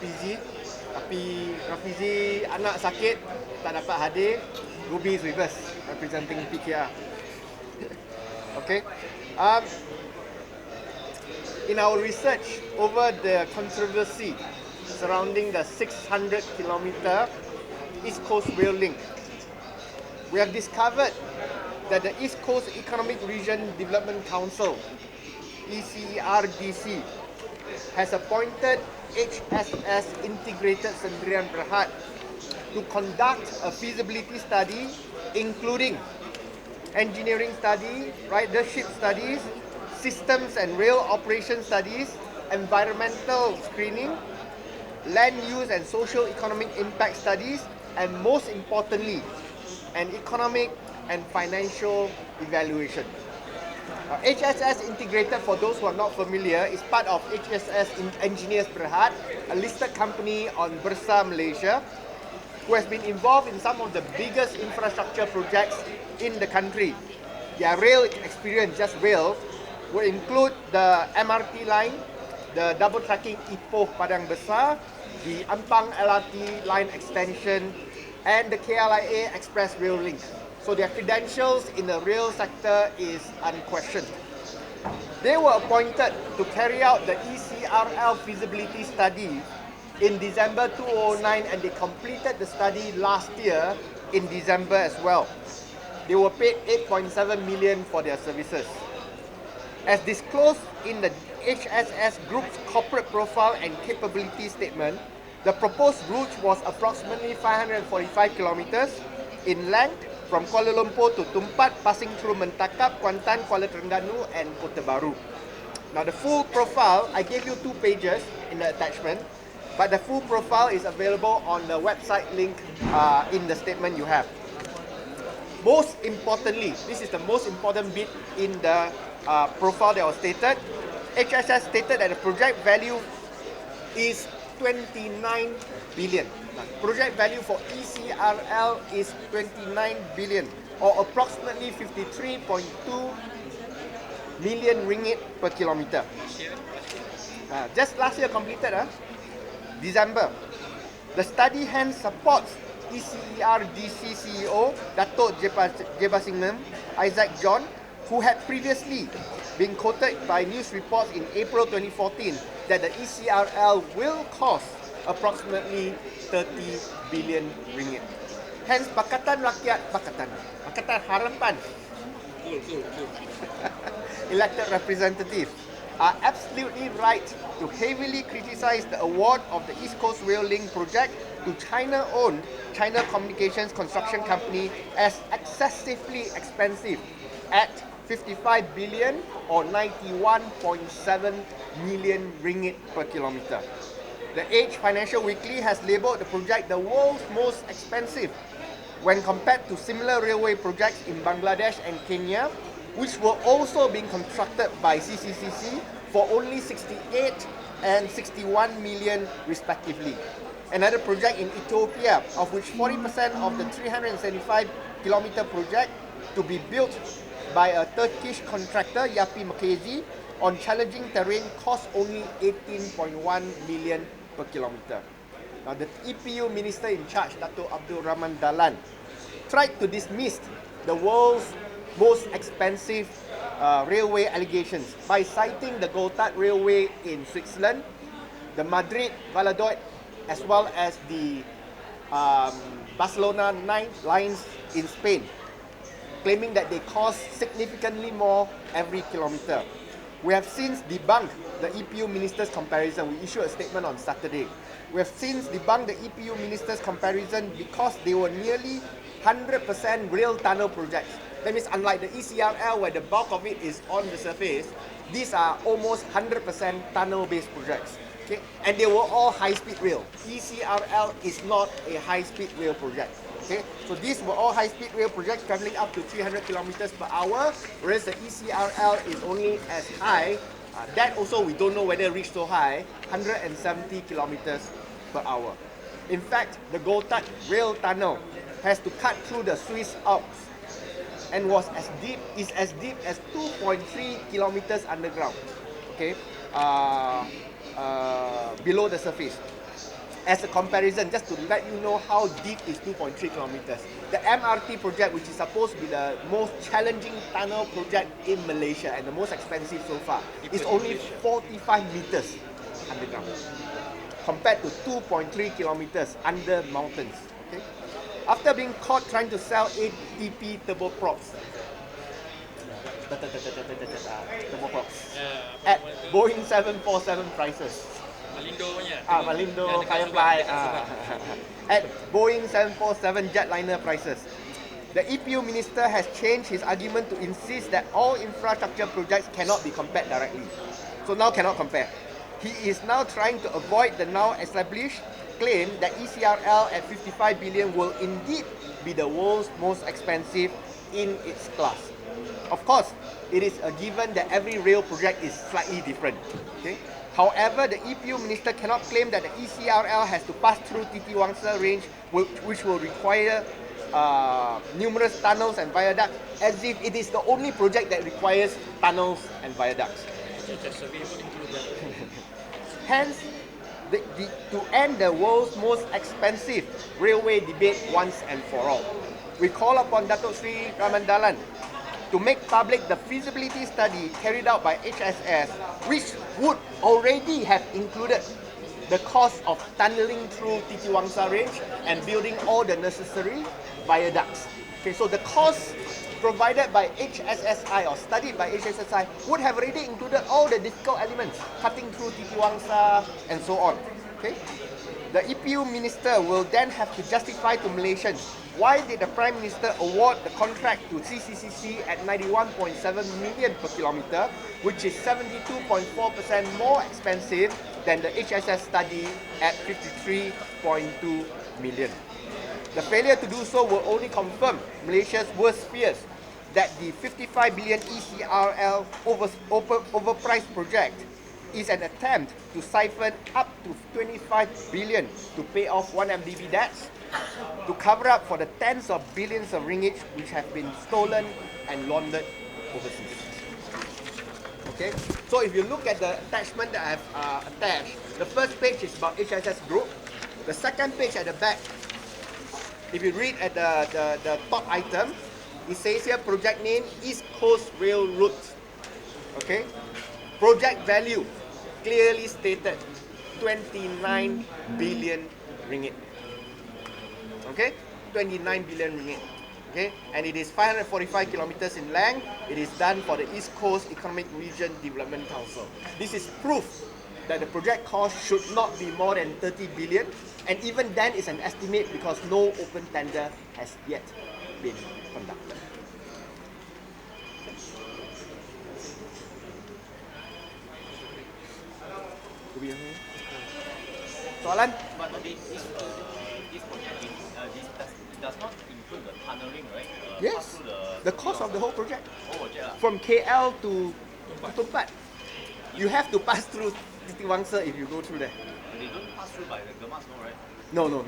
Rafizi, tapi Rafizi anak sakit, tak dapat hadir. Ruby is with us, representing PKR. Okay. In our research over the controversy surrounding the 600-kilometer East Coast Rail Link, we have discovered that the East Coast Economic Region Development Council, ECERDC, has appointed HSS Integrated Sendirian Berhad to conduct a feasibility study including engineering study, ridership studies, systems and rail operation studies, environmental screening, land use and socio-economic impact studies, and most importantly, an economic and financial evaluation. HSS Integrated, for those who are not familiar, is part of HSS Engineers Berhad, a listed company on Bursa Malaysia, who has been involved in some of the biggest infrastructure projects in the country. Their rail experience, just rail, will include the MRT line, the double tracking Ipoh Padang Besar, the Ampang LRT line extension, and the KLIA Express Rail Link. So their credentials in the rail sector is unquestioned. They were appointed to carry out the ECRL feasibility study in December 2009, and they completed the study last year in December as well. They were paid 8.7 million for their services. As disclosed in the HSS Group's corporate profile and capability statement, the proposed route was approximately 545 kilometers in length from Kuala Lumpur to Tumpat, passing through Mentakap, Kuantan, Kuala Terengganu, and Kota Baru. Now, the full profile, I gave you 2 pages in the attachment, but the full profile is available on the website link in the statement you have. Most importantly, this is the most important bit in the profile that was stated. HSS stated that the project value is 29 billion. Project value for ECRL is 29 billion, or approximately 53.2 million ringgit per kilometer. Just last year completed, December. The study hence supports ECERDC CEO Datuk Jebasingam Isaac John, who had previously been quoted by news reports in April 2014 that the ECRL will cost approximately 30 billion ringgit. Hence, Pakatan Rakyat, Pakatan Harapan, elected representatives are absolutely right to heavily criticize the award of the East Coast Rail Link project to China-owned China Communications Construction Company as excessively expensive at 55 billion or 91.7 million ringgit per kilometer. The Age Financial Weekly has labelled the project the world's most expensive when compared to similar railway projects in Bangladesh and Kenya, which were also being constructed by CCCC for only 68 and 61 million respectively. Another project in Ethiopia, of which 40% of the 375-kilometer project to be built by a Turkish contractor, Yapi Makezi, on challenging terrain cost only 18.1 million per kilometer. Now, the EPU Minister in charge, Datuk Abdul Rahman Dahlan, tried to dismiss the world's most expensive railway allegations by citing the Gotthard Railway in Switzerland, the Madrid-Valladolid, as well as the Barcelona 9 lines in Spain, claiming that they cost significantly more every kilometer. We have since debunked the EPU Minister's comparison. We issued a statement on Saturday. We have since debunked the EPU Minister's comparison because they were nearly 100% rail tunnel projects. That means unlike the ECRL, where the bulk of it is on the surface, these are almost 100% tunnel-based projects. Okay? And they were all high-speed rail. ECRL is not a high-speed rail project. Okay? So these were all high-speed rail projects travelling up to 300 kilometers per hour, whereas the ECRL is only as high, that also we don't know whether it reached so high, 170 kilometers per hour. In fact, the Gotthard rail tunnel has to cut through the Swiss Alps and is as deep as 2.3 kilometers underground, okay, below the surface. As a comparison, just to let you know how deep is 2.3 kilometers. The MRT project, which is supposed to be the most challenging tunnel project in Malaysia and the most expensive so far, is only 45 meters underground, compared to 2.3 kilometers under mountains. Okay? After being caught trying to sell ATP turboprops, at Boeing 747 prices. Malindo, Firefly. At Boeing 747 jetliner prices. The EPU Minister has changed his argument to insist that all infrastructure projects cannot be compared directly. So now cannot compare. He is now trying to avoid the now established claim that ECRL at 55 billion will indeed be the world's most expensive in its class. Of course, it is a given that every rail project is slightly different. Okay? However, the EPU Minister cannot claim that the ECRL has to pass through Titi Wangsa range, which will require numerous tunnels and viaducts, as if it is the only project that requires tunnels and viaducts. Hence, to end the world's most expensive railway debate once and for all, we call upon Datuk Seri Rahman Dahlan to make public the feasibility study carried out by HSS, which would already have included the cost of tunneling through Titi Wangsa range and building all the necessary viaducts. Okay, so the cost provided by HSSI or studied by HSSI would have already included all the difficult elements, cutting through Titi Wangsa and so on. Okay? The EPU Minister will then have to justify to Malaysians why did the Prime Minister award the contract to CCCC at 91.7 million per kilometre, which is 72.4% more expensive than the HSS study at 53.2 million. The failure to do so will only confirm Malaysia's worst fears that the 55 billion ECRL overpriced project is an attempt to siphon up to 25 billion to pay off 1MDB debts, to cover up for the tens of billions of ringgit which have been stolen and laundered overseas. Okay, so if you look at the attachment that I have attached, the first page is about HSS Group. The second page at the back, if you read at the top item, it says here project name East Coast Rail Route. Okay, project value clearly stated 29 billion ringgit. Okay, 29 billion ringgit. Okay, and it is 545 kilometers in length. It is done for the East Coast Economic Region Development Council. This is proof that the project cost should not be more than 30 billion, and even then it's an estimate because no open tender has yet been conducted. Soalan? But this project does not include the tunneling, right? Yes, the cost of the whole project. Project. From KL to Tumpat. You have to pass through Titi Wangsa if you go through there. They don't pass through by the Gemas, no, right? No, not